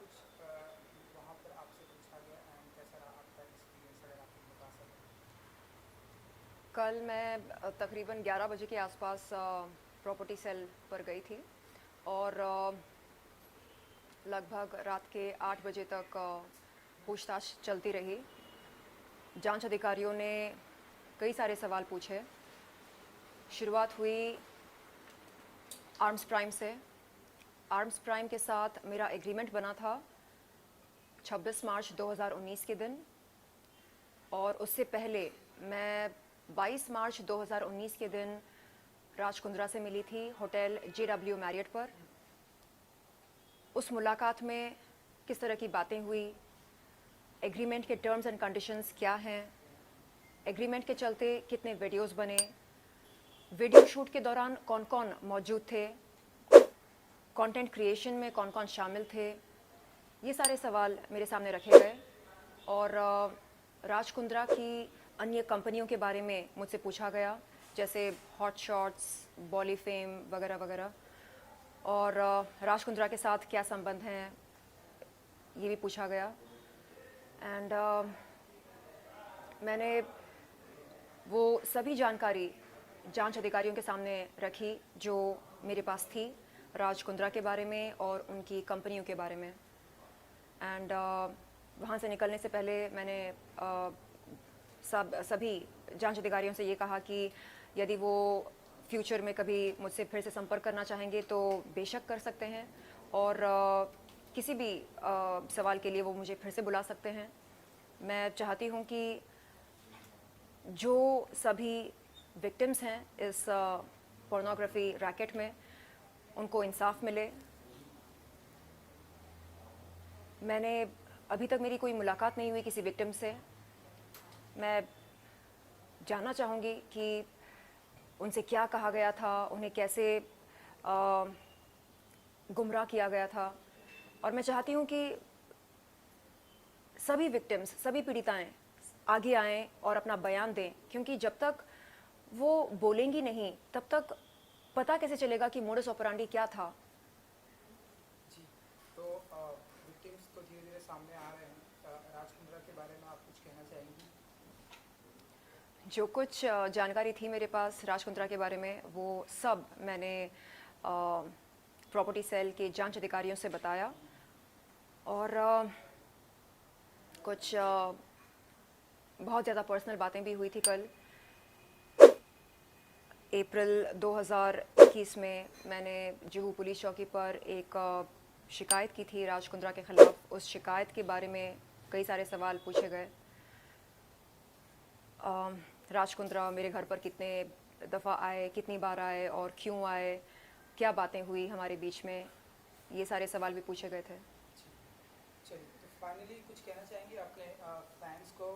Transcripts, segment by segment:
कुछ वहाँ पर आपसे पूछा गया एंड कैसा रहा आपका एक्सपीरियंस अगर आप कुछ बता सकें? कल मैं तकरीबन 11 बजे के आसपास प्रॉपर्टी सेल पर गई थी और लगभग रात के 8 बजे तक पूछताछ चलती रही। जांच अधिकारियों ने कई सारे सवाल पूछे। शुरुआत हुई आर्म्स प्राइम से। आर्म्स प्राइम के साथ मेरा एग्रीमेंट बना था 26 मार्च 2019 के दिन, और उससे पहले मैं 22 मार्च 2019 के दिन राज कुंद्रा से मिली थी होटल JW मैरियट पर। उस मुलाकात में किस तरह की बातें हुई, एग्रीमेंट के टर्म्स एंड कंडीशंस क्या हैं, एग्रीमेंट के चलते कितने वीडियोस बने, वीडियो शूट के दौरान कौन कौन मौजूद थे, कंटेंट क्रिएशन में कौन कौन शामिल थे, ये सारे सवाल मेरे सामने रखे गए। और राज कुंद्रा की अन्य कंपनियों के बारे में मुझसे पूछा गया, जैसे हॉट शॉट्स, बॉली फेम वगैरह वगैरह। और राज कुंद्रा के साथ क्या संबंध हैं, ये भी पूछा गया। एंड मैंने वो सभी जानकारी जांच अधिकारियों के सामने रखी जो मेरे पास थी राज कुंद्रा के बारे में और उनकी कंपनियों के बारे में। एंड वहाँ से निकलने से पहले मैंने सभी जांच अधिकारियों से ये कहा कि यदि वो फ्यूचर में कभी मुझसे फिर से संपर्क करना चाहेंगे तो बेशक कर सकते हैं, और किसी भी सवाल के लिए वो मुझे फिर से बुला सकते हैं। मैं चाहती हूँ कि जो सभी विक्टिम्स हैं इस पोर्नोग्राफी रैकेट में, उनको इंसाफ मिले। मैंने अभी तक मेरी कोई मुलाकात नहीं हुई किसी विक्टिम से। मैं जानना चाहूँगी कि उनसे क्या कहा गया था, उन्हें कैसे गुमराह किया गया था। और मैं चाहती हूँ कि सभी विक्टिम्स, सभी पीड़िताएं आगे आएं और अपना बयान दें, क्योंकि जब तक वो बोलेंगी नहीं तब तक पता कैसे चलेगा कि मोडस ऑपरेंडी क्या था। जी, तो विक्टिम्स तो धीरे धीरे सामने आ रहे हैं। राज कुंद्रा के बारे में आप कुछ कहना चाहेंगी? जो कुछ जानकारी थी मेरे पास राज कुंद्रा के बारे में, वो सब मैंने प्रॉपर्टी सेल के जांच अधिकारियों से बताया। और कुछ बहुत ज़्यादा पर्सनल बातें भी हुई थी कल। अप्रैल 2021 में मैंने जुहू पुलिस चौकी पर एक शिकायत की थी राज कुंद्रा के ख़िलाफ़। उस शिकायत के बारे में कई सारे सवाल पूछे गए। राज कुंद्रा मेरे घर पर कितने दफ़ा आए, कितनी बार आए और क्यों आए, क्या बातें हुई हमारे बीच में, ये सारे सवाल भी पूछे गए थे। जी, चलिए, तो फाइनली कुछ कहना चाहेंगे अपने फैंस को?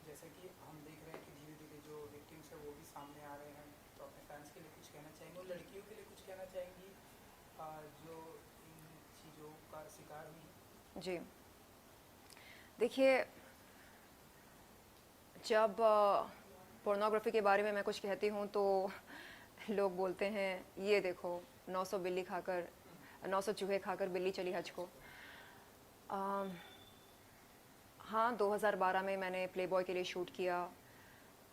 जैसे कि हम देख रहे हैं कि धीरे धीरे जो विक्टिम्स है वो भी सामने आ रहे हैं, तो अपने फैंस के लिए कुछ कहना चाहेंगे और लड़कियों के लिए कुछ कहना चाहेंगी जो इन चीज़ों का शिकार हुई? जी, देखिए, जब पोर्नोग्राफी के बारे में मैं कुछ कहती हूँ तो लोग बोलते हैं ये देखो 900 बिल्ली खाकर 900 चूहे खाकर बिल्ली चली हज को। हाँ, 2012 में मैंने प्लेबॉय के लिए शूट किया।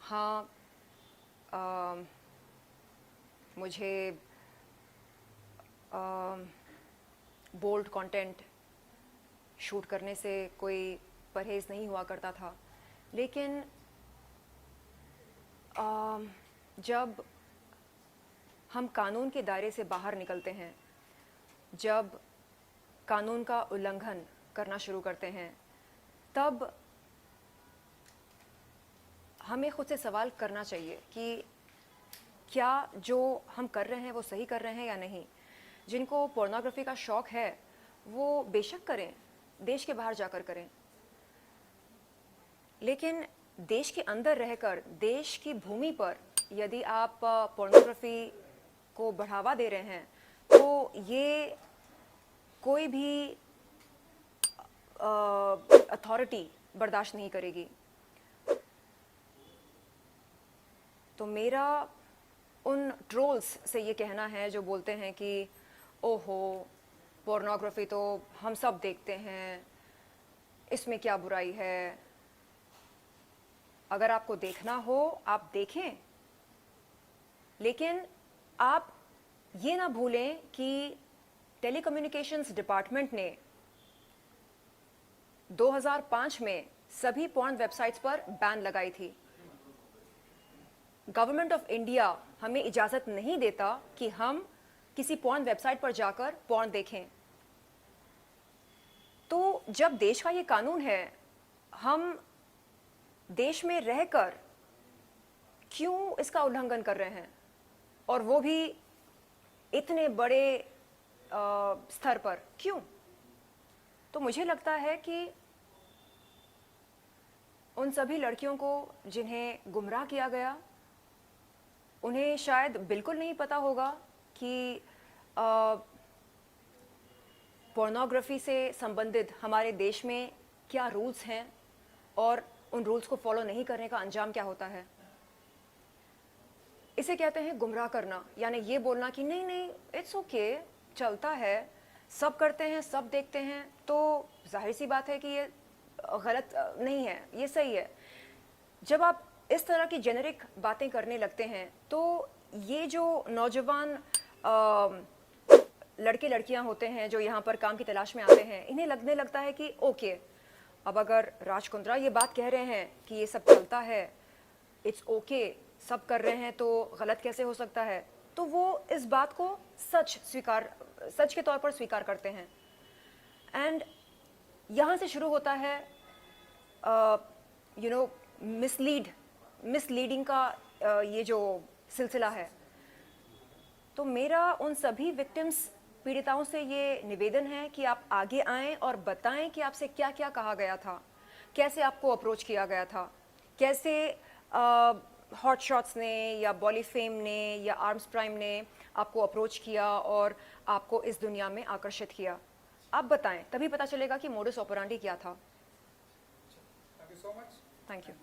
हाँ, मुझे बोल्ड कंटेंट शूट करने से कोई परहेज़ नहीं हुआ करता था, लेकिन जब हम कानून के दायरे से बाहर निकलते हैं, जब कानून का उल्लंघन करना शुरू करते हैं, तब हमें खुद से सवाल करना चाहिए कि क्या जो हम कर रहे हैं वो सही कर रहे हैं या नहीं। जिनको पोर्नोग्राफी का शौक़ है वो बेशक करें, देश के बाहर जाकर करें, लेकिन देश के अंदर रहकर देश की भूमि पर यदि आप पोर्नोग्राफी को बढ़ावा दे रहे हैं तो ये कोई भी अथॉरिटी बर्दाश्त नहीं करेगी। तो मेरा उन ट्रोल्स से ये कहना है जो बोलते हैं कि ओहो पोर्नोग्राफी तो हम सब देखते हैं, इसमें क्या बुराई है। अगर आपको देखना हो आप देखें, लेकिन आप ये ना भूलें कि टेलीकम्युनिकेशंस डिपार्टमेंट ने 2005 में सभी पॉर्न वेबसाइट्स पर बैन लगाई थी। गवर्नमेंट ऑफ इंडिया हमें इजाज़त नहीं देता कि हम किसी पॉर्न वेबसाइट पर जाकर पॉर्न देखें। तो जब देश का ये कानून है, हम देश में रहकर क्यों इसका उल्लंघन कर रहे हैं, और वो भी इतने बड़े स्तर पर क्यों? तो मुझे लगता है कि उन सभी लड़कियों को जिन्हें गुमराह किया गया, उन्हें शायद बिल्कुल नहीं पता होगा कि पोर्नोग्राफी से संबंधित हमारे देश में क्या रूल्स हैं और उन रूल्स को फॉलो नहीं करने का अंजाम क्या होता है। इसे कहते हैं गुमराह करना, यानी ये बोलना कि नहीं नहीं इट्स ओके, चलता है, सब करते हैं, सब देखते हैं, तो जाहिर सी बात है कि ये गलत नहीं है, ये सही है। जब आप इस तरह की जेनेरिक बातें करने लगते हैं तो ये जो नौजवान लड़के लड़कियां होते हैं जो यहाँ पर काम की तलाश में आते हैं, इन्हें लगने लगता है कि ओके, अब अगर राज कुंद्रा ये बात कह रहे हैं कि ये सब चलता है, इट्स ओके, सब कर रहे हैं, तो गलत कैसे हो सकता है। तो वो इस बात को सच के तौर पर स्वीकार करते हैं। एंड यहाँ से शुरू होता है मिसलीडिंग का ये जो सिलसिला है। तो मेरा उन सभी विक्टिम्स, पीड़िताओं से ये निवेदन है कि आप आगे आएं और बताएं कि आपसे क्या क्या कहा गया था, कैसे आपको अप्रोच किया गया था, कैसे हॉट शॉट्स ने या बॉलीफेम ने या आर्म्स प्राइम ने आपको अप्रोच किया और आपको इस दुनिया में आकर्षित किया। आप बताएं, तभी पता चलेगा कि मोडस ऑपरेंडी क्या था। Thank you so much. Thank you.